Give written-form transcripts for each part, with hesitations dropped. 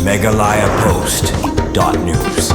meghalayapost.news.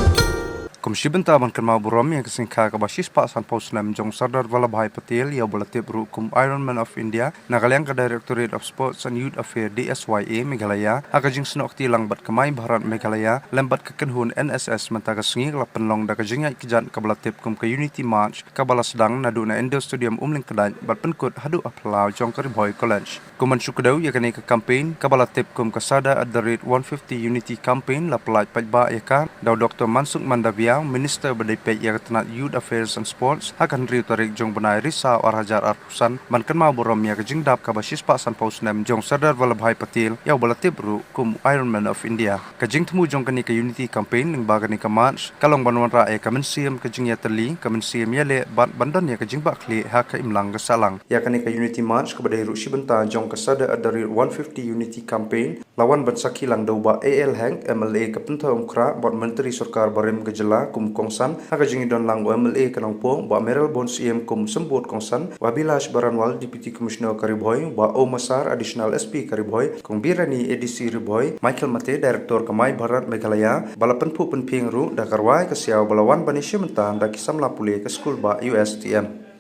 Kumshibanta man Kynmaw Burom Ïaka Sngikha Kaba Shispasan Post Snem Jong Sardar Vallabhbhai Patel ya Bolatip Rukum Ironman of India Nagalayang Directorate of Sports and Youth Affairs DSYA Meghalaya Haka jing snokti lang bat kamay Bharat Meghalaya lembat kekenhun NSS mentaga sengi lapan long da kajing kijan kabalatip kum ke Unity March kabalas dang nadu na Indo Stadium umling kedai bat penkut hadu aplau jong Karibhoy College kuman sukadau ya kani ke campaign kabalatip kum kasada at the rate 150 Unity campaign lapalaj pajba Ïaka daw Dr. Mansuk Mandavia Minister Badai Ïaka Tenat Youth Affairs and Sports hakan riu tarik jong benai risa or hajar arpusan man Kynmaw Burom Ïaka jing dap kaba Shispasan Post Snem jong Sardar Vallabhbhai Patel ya Bolatip ru kum Ironman of India kajing temu jong kani ke Unity campaign ning bagani ke March kalong banwan ra Ïaka mensiam kajing ya teli kemensiam ya le bandan ya kajing bakli Haka imlang kesalang ya kani ke Unity March ke badai ru sibenta jong kasada at the rate 150 Unity campaign lawan bansaki lang daw ba AL Hank MLA kapenta umkra bot menteri sarkar barim gejala kum kongsan haka jingi don lang MLA ke nongpoh ba Meral Bon CM kum sembut kongsan wa Bilash Baranwal Deputy Commissioner Karibhoy wa Omasar Additional SP Karibhoy kong Birani ADC Ribhoy Michael Mate Director Kamay Bharat Meghalaya balapan pu penping ru da karwai ke siaw balawan bani syamentan da kisam lapule ke skul ba USTM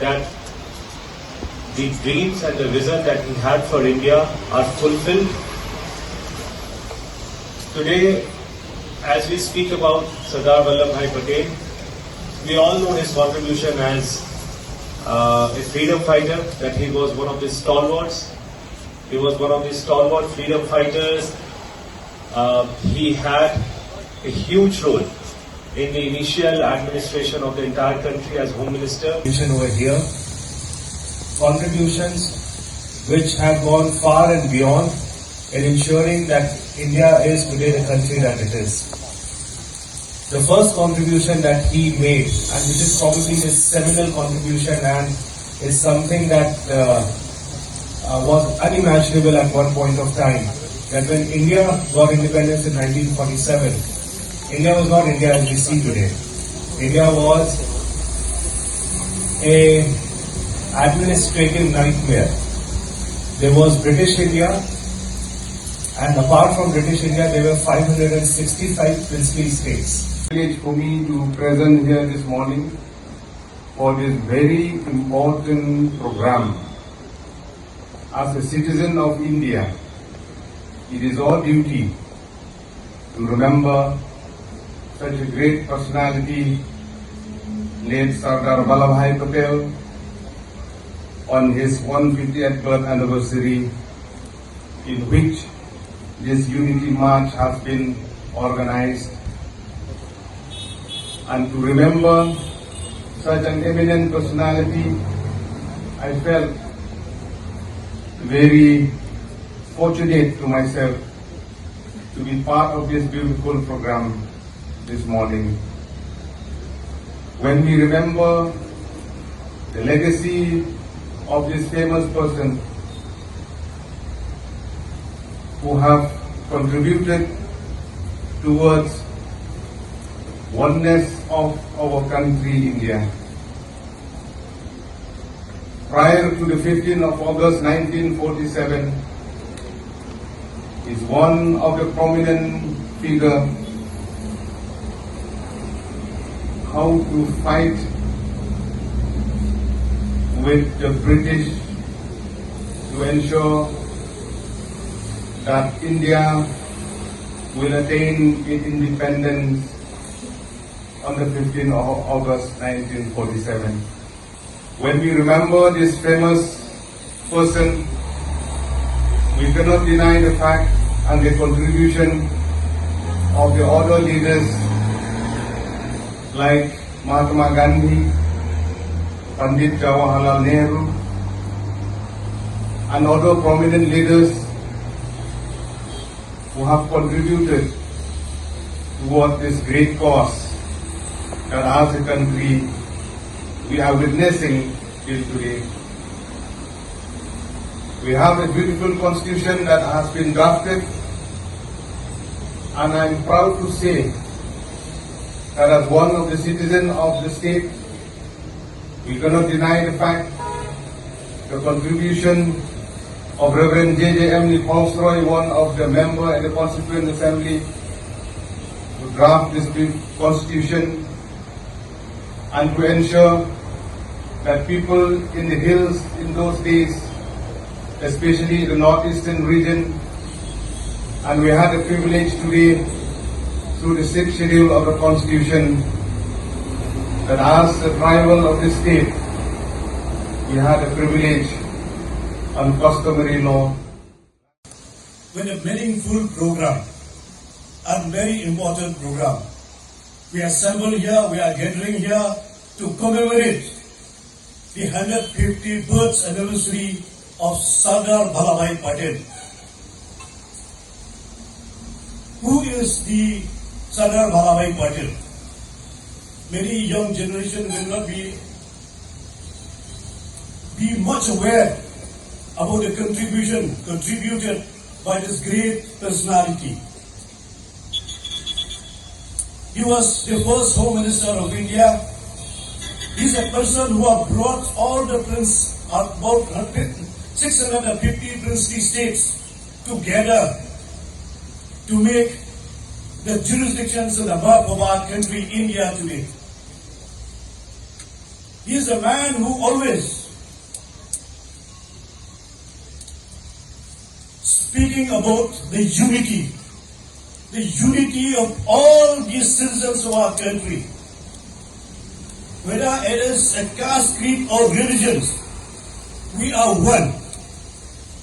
that the dreams and the vision that he had for India are fulfilled. Today, as we speak about Sardar Vallabhbhai Patel, we all know his contribution as a freedom fighter, that he was one of the stalwarts. He was one of the stalwart freedom fighters. He had a huge role in the initial administration of the entire country as Home Minister. Over here, contributions which have gone far and beyond in ensuring that India is today the country that it is. The first contribution that he made, and which is probably his seminal contribution and is something that was unimaginable at one point of time, that when India got independence in 1947, India was not India as we see today. India was an administrative nightmare. There was British India, and apart from British India, there were 565 princely states. It's for me to present here this morning for this very important program. As a citizen of India, it is our duty to remember such a great personality, late Sardar Vallabhbhai Patel, on his 150th birth anniversary, in which this Unity March has been organized, and to remember such an eminent personality, I felt very fortunate to myself to be part of this beautiful program this morning. When we remember the legacy of this famous person who have contributed towards oneness of our country, India. Prior to the 15th of August 1947, is one of the prominent figures how to fight with the British to ensure that India will attain its independence on the 15th of August 1947. When we remember this famous person, we cannot deny the fact and the contribution of the other leaders like Mahatma Gandhi, Pandit Jawaharlal Nehru, and other prominent leaders who have contributed toward this great cause that as a country we are witnessing till today. We have a beautiful constitution that has been drafted, and I'm proud to say that as one of the citizens of the state, we cannot deny the fact the contribution of Reverend J.J.M. Paulsroy, one of the members in the Constituent Assembly, to draft this constitution and to ensure that people in the hills in those days, especially the northeastern region, and we had the privilege today through the 6th schedule of the Constitution that as the tribal of the state, we had a privilege on customary law. With a meaningful program and very important program. We assemble here, we are gathering here to commemorate the 150th birth anniversary of Sardar Vallabhbhai Patel. Who is the Sardar Vallabhbhai Patel? Many young generation will not be much aware about the contribution contributed by this great personality. He was the first Home Minister of India. He is a person who has brought all the about 650 princely states together to make the jurisdictions in the map of our country, India, today. He is a man who always speaking about the unity of all these citizens of our country. Whether it is a caste, creed or religions, we are one.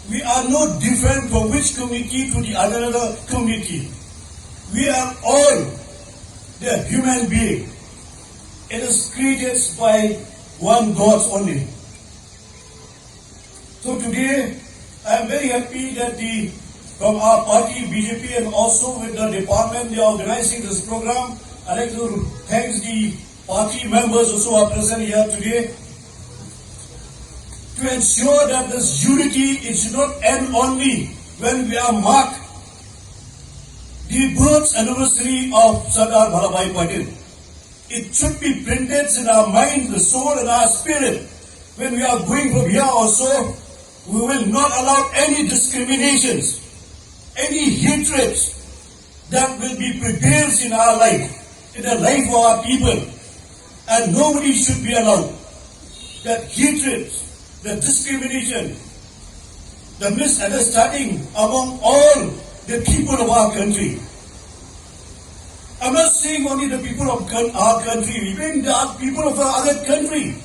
We are no different from which community to the another community. We are all the human being. It is created by one God only. So today, I am very happy that from our party, BJP, and also with the department, they are organizing this program. I'd like to thank the party members also are present here today to ensure that this unity, it should not end only when we are marked the birth anniversary of Sardar Vallabhbhai Patel. It should be printed in our mind, the soul, and our spirit. When we are going from here also, we will not allow any discriminations, any hatreds that will be prevails in our life, in the life of our people. And nobody should be allowed that hatred, the discrimination, the misunderstanding among all the people of our country. I'm not saying only the people of our country, even the people of our other country.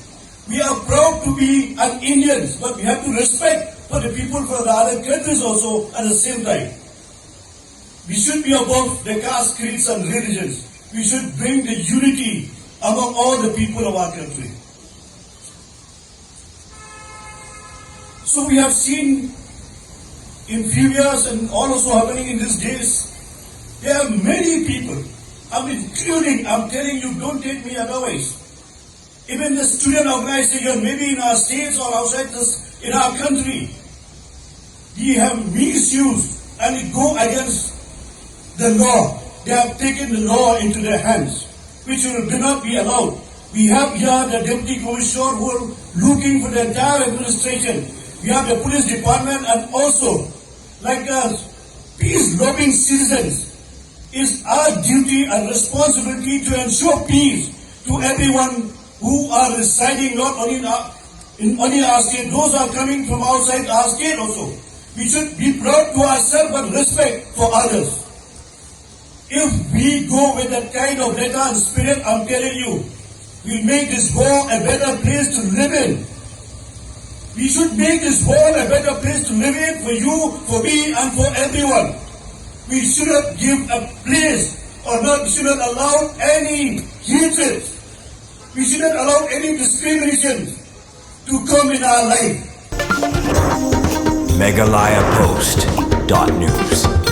We are proud to be an Indians, but we have to respect for the people from the other countries also at the same time. We should be above the caste, creeds and religions. We should bring the unity among all the people of our country. So we have seen in few years and also happening in these days, there are many people, including, I'm telling you, don't take me otherwise. Even the student organization, maybe in our states or outside this, in our country, they have misused and go against the law. They have taken the law into their hands, which will not be allowed. We have here the Deputy Commissioner who are looking for the entire administration. We have the police department, and also, like us, peace-loving citizens, it's our duty and responsibility to ensure peace, to everyone who are residing not only in our state, those are coming from outside our state also. We should be proud to ourselves but respect for others. If we go with that kind of letter and spirit, I'm telling you, we'll make this world a better place to live in. We should make this world a better place to live in for you, for me, and for everyone. We should not give a place or not, should not allow any hatred. We should not allow any discrimination to come in our life. meghalayapost.news